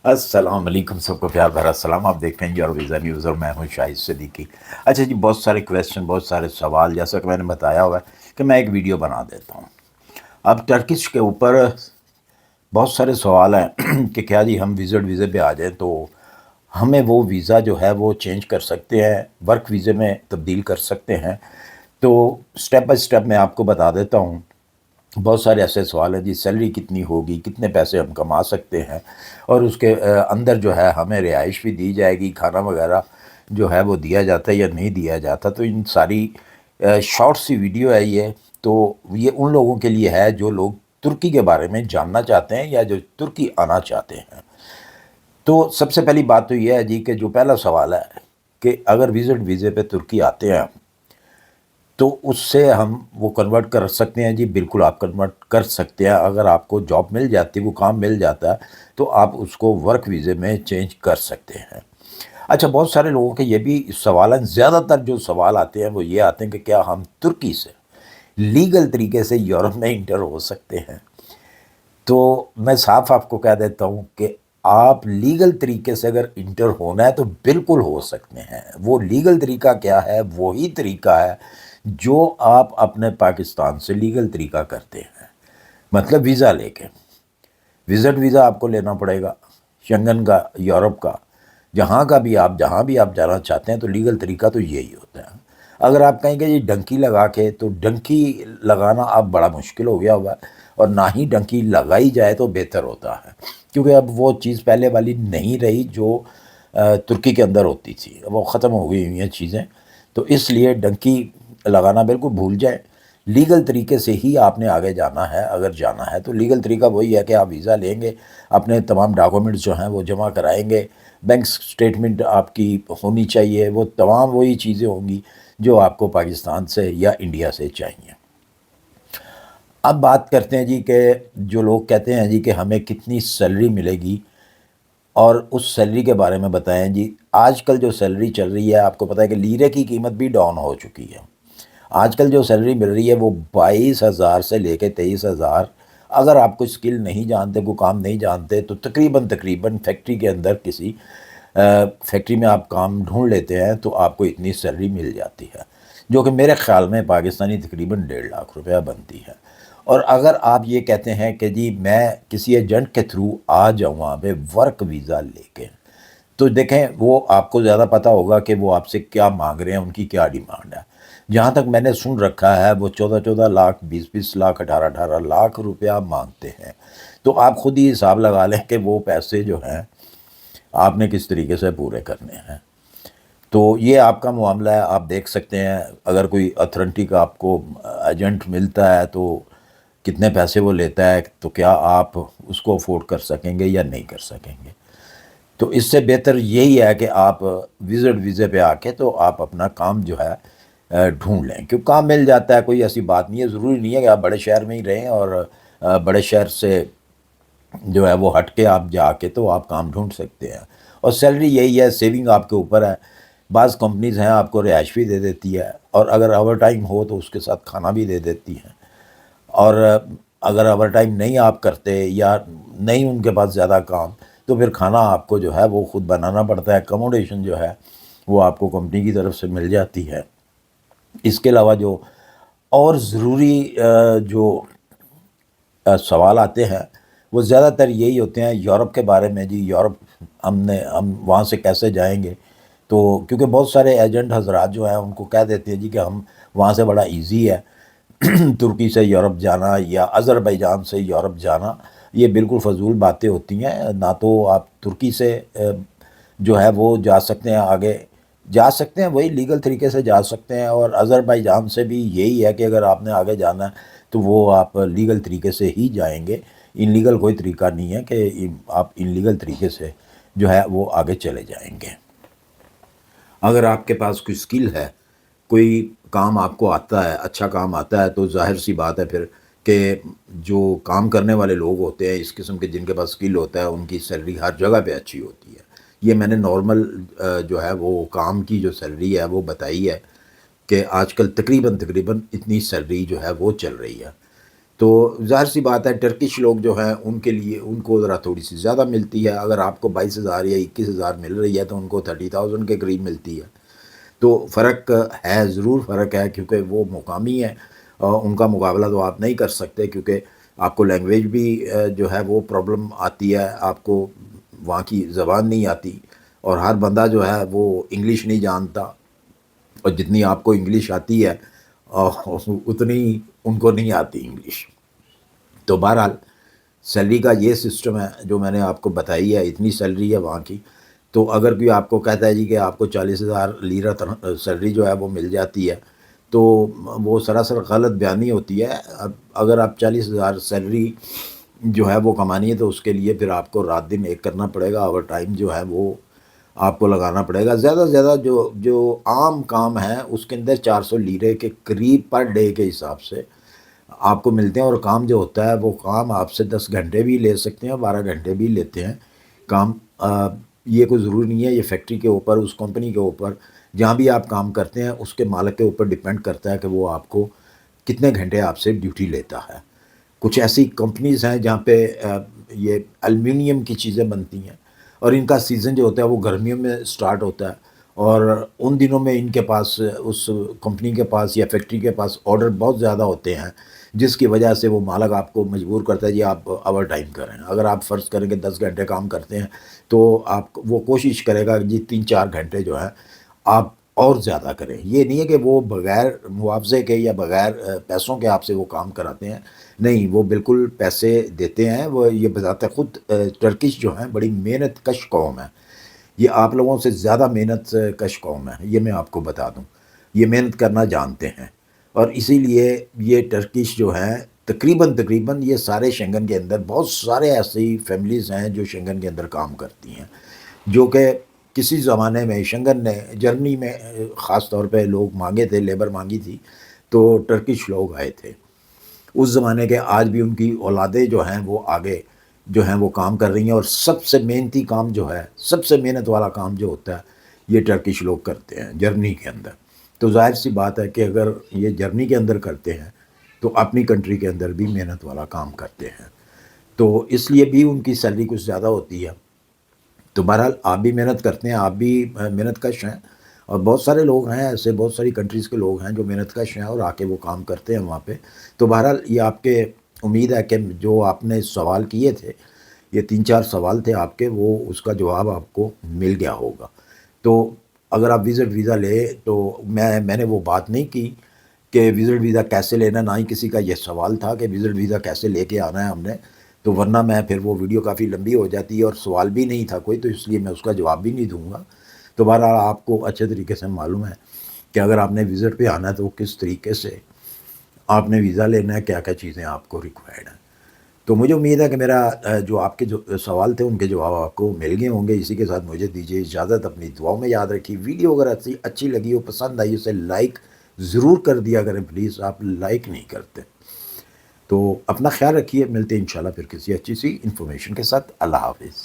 السلام علیکم، سب کو پیار بھرا سلام۔ آپ دیکھ رہے ہیں یور ویزا نیوز اور میں ہوں شاہد صدیقی۔ اچھا جی، بہت سارے کویسچن، بہت سارے سوال، جیسا کہ میں نے بتایا ہوا ہے کہ میں ایک ویڈیو بنا دیتا ہوں۔ اب ٹرکش کے اوپر بہت سارے سوال ہیں کہ کیا جی ہم وزٹ ویزے پہ آ جائیں تو ہمیں وہ ویزا جو ہے وہ چینج کر سکتے ہیں، ورک ویزے میں تبدیل کر سکتے ہیں؟ تو سٹیپ بائی سٹیپ میں آپ کو بتا دیتا ہوں۔ بہت سارے ایسے سوال ہیں جی، سیلری کتنی ہوگی، کتنے پیسے ہم کما سکتے ہیں، اور اس کے اندر جو ہے ہمیں رہائش بھی دی جائے گی، کھانا وغیرہ جو ہے وہ دیا جاتا ہے یا نہیں دیا جاتا۔ تو ان ساری شارٹ سی ویڈیو ہے یہ، تو یہ ان لوگوں کے لیے ہے جو لوگ ترکی کے بارے میں جاننا چاہتے ہیں یا جو ترکی آنا چاہتے ہیں۔ تو سب سے پہلی بات تو یہ ہے جی کہ جو پہلا سوال ہے کہ اگر وزٹ ویزے پہ ترکی آتے ہیں تو اس سے ہم وہ کنورٹ کر سکتے ہیں؟ جی بالکل آپ کنورٹ کر سکتے ہیں۔ اگر آپ کو جاب مل جاتی، وہ کام مل جاتا ہے، تو آپ اس کو ورک ویزے میں چینج کر سکتے ہیں۔ اچھا، بہت سارے لوگوں کے یہ بھی سوال ہیں، زیادہ تر جو سوال آتے ہیں وہ یہ آتے ہیں کہ کیا ہم ترکی سے لیگل طریقے سے یورپ میں انٹر ہو سکتے ہیں؟ تو میں صاف آپ کو کہہ دیتا ہوں کہ آپ لیگل طریقے سے اگر انٹر ہونا ہے تو بالکل ہو سکتے ہیں۔ وہ لیگل طریقہ کیا ہے؟ وہی طریقہ ہے جو آپ اپنے پاکستان سے لیگل طریقہ کرتے ہیں، مطلب ویزا لے کے۔ وزٹ ویزا آپ کو لینا پڑے گا، شنگن کا، یورپ کا، جہاں کا بھی آپ، جہاں بھی آپ جانا چاہتے ہیں، تو لیگل طریقہ تو یہی ہوتا ہے۔ اگر آپ کہیں گے جی ڈنکی لگا کے، تو ڈنکی لگانا اب بڑا مشکل ہو گیا ہوا ہے، اور نہ ہی ڈنکی لگائی جائے تو بہتر ہوتا ہے، کیونکہ اب وہ چیز پہلے والی نہیں رہی جو ترکی کے اندر ہوتی تھی، وہ ختم ہو گئی ہوئی ہیں چیزیں۔ تو اس لیے ڈنکی لگانا بالکل بھول جائیں۔ لیگل طریقے سے ہی آپ نے آگے جانا ہے۔ اگر جانا ہے تو لیگل طریقہ وہی ہے کہ آپ ویزا لیں گے، اپنے تمام ڈاکومنٹس جو ہیں وہ جمع کرائیں گے، بینک سٹیٹمنٹ آپ کی ہونی چاہیے، وہ تمام وہی چیزیں ہوں گی جو آپ کو پاکستان سے یا انڈیا سے چاہیے۔ اب بات کرتے ہیں جی کہ جو لوگ کہتے ہیں جی کہ ہمیں کتنی سیلری ملے گی، اور اس سیلری کے بارے میں بتائیں جی۔ آج کل جو سیلری چل رہی ہے، آپ کو پتہ ہے کہ لیرے کی قیمت بھی ڈاؤن ہو چکی ہے۔ آج کل جو سیلری مل رہی ہے وہ 22,000 سے لے کے 23,000۔ اگر آپ کوئی اسکل نہیں جانتے، کوئی کام نہیں جانتے، تو تقریباً فیکٹری کے اندر کسی فیکٹری میں آپ کام ڈھونڈ لیتے ہیں تو آپ کو اتنی سیلری مل جاتی ہے، جو کہ میرے خیال میں پاکستانی تقریباً 1.5 لاکھ روپیہ بنتی ہے۔ اور اگر آپ یہ کہتے ہیں کہ جی میں کسی ایجنٹ کے تھرو آ جاؤں وہاں پہ ورک ویزا لے کے، تو دیکھیں وہ آپ کو زیادہ پتہ ہوگا کہ وہ آپ سے کیا مانگ رہے ہیں، ان کی کیا ڈیمانڈ ہے۔ جہاں تک میں نے سن رکھا ہے وہ 14 لاکھ، 20 لاکھ، 18 لاکھ روپیہ مانگتے ہیں۔ تو آپ خود ہی حساب لگا لیں کہ وہ پیسے جو ہیں آپ نے کس طریقے سے پورے کرنے ہیں۔ تو یہ آپ کا معاملہ ہے، آپ دیکھ سکتے ہیں۔ اگر کوئی اتھنٹک آپ کو ایجنٹ ملتا ہے تو کتنے پیسے وہ لیتا ہے، تو کیا آپ اس کو افورڈ کر سکیں گے یا نہیں کر سکیں گے؟ تو اس سے بہتر یہی ہے کہ آپ وزٹ ویزے پہ آ کے تو آپ اپنا کام جو ہے ڈھونڈ لیں، کیوں کام مل جاتا ہے، کوئی ایسی بات نہیں ہے۔ ضروری نہیں ہے کہ آپ بڑے شہر میں ہی رہیں، اور بڑے شہر سے جو ہے وہ ہٹ کے آپ جا کے تو آپ کام ڈھونڈ سکتے ہیں۔ اور سیلری یہی ہے، سیونگ آپ کے اوپر ہے۔ بعض کمپنیز ہیں آپ کو رہائش بھی دے دیتی ہے، اور اگر اوور ٹائم ہو تو اس کے ساتھ کھانا بھی دے دیتی ہیں۔ اور اگر اوور ٹائم نہیں آپ کرتے یا نہیں ان کے پاس زیادہ کام، تو پھر کھانا آپ کو جو ہے وہ خود بنانا پڑتا ہے۔ اکوموڈیشن جو ہے وہ آپ کو کمپنی کی طرف سے مل جاتی ہے۔ اس کے علاوہ جو اور ضروری جو سوال آتے ہیں وہ زیادہ تر یہی ہوتے ہیں یورپ کے بارے میں۔ جی یورپ ہم وہاں سے کیسے جائیں گے؟ تو کیونکہ بہت سارے ایجنٹ حضرات جو ہیں ان کو کہہ دیتے ہیں جی کہ ہم وہاں سے بڑا ایزی ہے ترکی سے یورپ جانا یا آذربائیجان سے یورپ جانا۔ یہ بالکل فضول باتیں ہوتی ہیں۔ نہ تو آپ ترکی سے جو ہے وہ جا سکتے ہیں، آگے جا سکتے ہیں، وہی لیگل طریقے سے جا سکتے ہیں، اور آذربائیجان سے بھی یہی ہے کہ اگر آپ نے آگے جانا ہے تو وہ آپ لیگل طریقے سے ہی جائیں گے۔ ان لیگل کوئی طریقہ نہیں ہے کہ آپ ان لیگل طریقے سے جو ہے وہ آگے چلے جائیں گے۔ اگر آپ کے پاس کوئی سکل ہے، کوئی کام آپ کو آتا ہے، اچھا کام آتا ہے، تو ظاہر سی بات ہے پھر کہ جو کام کرنے والے لوگ ہوتے ہیں اس قسم کے، جن کے پاس سکل ہوتا ہے، ان کی سیلری ہر جگہ پہ اچھی ہوتی ہے۔ یہ میں نے نارمل جو ہے وہ کام کی جو سیلری ہے وہ بتائی ہے کہ آج کل تقریباً اتنی سیلری جو ہے وہ چل رہی ہے۔ تو ظاہر سی بات ہے ٹرکش لوگ جو ہیں ان کے لیے ان کو ذرا تھوڑی سی زیادہ ملتی ہے. اگر آپ کو 22,000 یا 21,000 مل رہی ہے تو ان کو 30,000 کے قریب ملتی ہے. تو فرق ہے، ضرور فرق ہے، کیونکہ وہ مقامی ہے اور ان کا مقابلہ تو آپ نہیں کر سکتے، کیونکہ آپ کو لینگویج بھی جو ہے وہ پرابلم آتی ہے، آپ کو وہاں کی زبان نہیں آتی، اور ہر بندہ جو ہے وہ انگلش نہیں جانتا، اور جتنی آپ کو انگلش آتی ہے اتنی ان کو نہیں آتی انگلش. تو بہرحال سیلری کا یہ سسٹم ہے جو میں نے آپ کو بتائی ہے، اتنی سیلری ہے وہاں کی. تو اگر کوئی آپ کو کہتا ہے جی کہ آپ کو 40,000 لیرہ سیلری جو ہے وہ مل جاتی ہے، تو وہ سراسر غلط بیانی ہوتی ہے. اب اگر آپ 40,000 سیلری جو ہے وہ کمانی ہے تو اس کے لیے پھر آپ کو رات دن ایک کرنا پڑے گا، اوور ٹائم جو ہے وہ آپ کو لگانا پڑے گا. زیادہ سے زیادہ جو عام کام ہے اس کے اندر 400 لیرے کے قریب پر ڈے کے حساب سے آپ کو ملتے ہیں. اور کام جو ہوتا ہے وہ کام آپ سے 10 گھنٹے بھی لے سکتے ہیں، 12 گھنٹے بھی لیتے ہیں کام. یہ کوئی ضروری نہیں ہے، یہ فیکٹری کے اوپر، اس کمپنی کے اوپر جہاں بھی آپ کام کرتے ہیں اس کے مالک کے اوپر ڈیپینڈ کرتا ہے کہ وہ آپ کو کتنے گھنٹے آپ سے ڈیوٹی لیتا ہے. کچھ ایسی کمپنیز ہیں جہاں پہ یہ الومینیم کی چیزیں بنتی ہیں، اور ان کا سیزن جو ہوتا ہے وہ گرمیوں میں سٹارٹ ہوتا ہے، اور ان دنوں میں ان کے پاس، اس کمپنی کے پاس یا فیکٹری کے پاس آرڈر بہت زیادہ ہوتے ہیں، جس کی وجہ سے وہ مالک آپ کو مجبور کرتا ہے جی آپ اوور ٹائم کریں. اگر آپ فرض کریں کہ 10 گھنٹے کام کرتے ہیں تو آپ وہ کوشش کرے گا کہ جی 3-4 گھنٹے جو ہے آپ اور زیادہ کریں. یہ نہیں ہے کہ وہ بغیر معاوضے کے یا بغیر پیسوں کے آپ سے وہ کام کراتے ہیں، نہیں، وہ بالکل پیسے دیتے ہیں. وہ یہ بذات خود ٹرکش جو ہیں بڑی محنت کش قوم ہے، یہ آپ لوگوں سے زیادہ محنت کش قوم ہے، یہ میں آپ کو بتا دوں. یہ محنت کرنا جانتے ہیں، اور اسی لیے یہ ٹرکش جو ہیں تقریباً یہ سارے شنگن کے اندر بہت سارے ایسی فیملیز ہیں جو شنگن کے اندر کام کرتی ہیں، جو کہ کسی زمانے میں شنگن نے جرمنی میں خاص طور پہ لوگ مانگے تھے، لیبر مانگی تھی تو ٹرکش لوگ آئے تھے اس زمانے کے. آج بھی ان کی اولادیں جو ہیں وہ آگے جو ہیں وہ کام کر رہی ہیں، اور سب سے محنتی کام جو ہے، سب سے محنت والا کام جو ہوتا ہے یہ ٹرکش لوگ کرتے ہیں جرمنی کے اندر. تو ظاہر سی بات ہے کہ اگر یہ جرمنی کے اندر کرتے ہیں تو اپنی کنٹری کے اندر بھی محنت والا کام کرتے ہیں، تو اس لیے بھی ان کی سیلری کچھ زیادہ ہوتی ہے. تو بہرحال آپ بھی محنت کرتے ہیں، آپ بھی محنت کش ہیں، اور بہت سارے لوگ ہیں ایسے، بہت ساری کنٹریز کے لوگ ہیں جو محنت کش ہیں اور آ کے وہ کام کرتے ہیں وہاں پہ. تو بہرحال یہ آپ کے امید ہے کہ جو آپ نے سوال کیے تھے، یہ 3-4 سوال تھے آپ کے، وہ اس کا جواب آپ کو مل گیا ہوگا. تو اگر آپ وزٹ ویزا لے تو میں نے وہ بات نہیں کی کہ وزٹ ویزا کیسے لینا، نہ ہی کسی کا یہ سوال تھا کہ وزٹ ویزا کیسے لے کے آنا ہے ہم نے. تو ورنہ میں پھر وہ ویڈیو کافی لمبی ہو جاتی ہے اور سوال بھی نہیں تھا کوئی، تو اس لیے میں اس کا جواب بھی نہیں دوں گا. تو بہرحال آپ کو اچھے طریقے سے معلوم ہے کہ اگر آپ نے وزٹ پہ آنا ہے تو کس طریقے سے آپ نے ویزا لینا ہے، کیا کیا چیزیں آپ کو ریکوائرڈ ہیں. تو مجھے امید ہے کہ میرا جو آپ کے جو سوال تھے ان کے جواب آپ کو مل گئے ہوں گے. اسی کے ساتھ مجھے دیجیے اجازت، اپنی دعاؤں میں یاد رکھیے. ویڈیو اگر اچھی لگی ہو، پسند آئی، اسے لائک ضرور کر دیا کریں پلیز، آپ لائک نہیں کرتے. تو اپنا خیال رکھیے، ملتے ہیں انشاءاللہ پھر کسی اچھی سی انفارمیشن کے ساتھ. اللہ حافظ.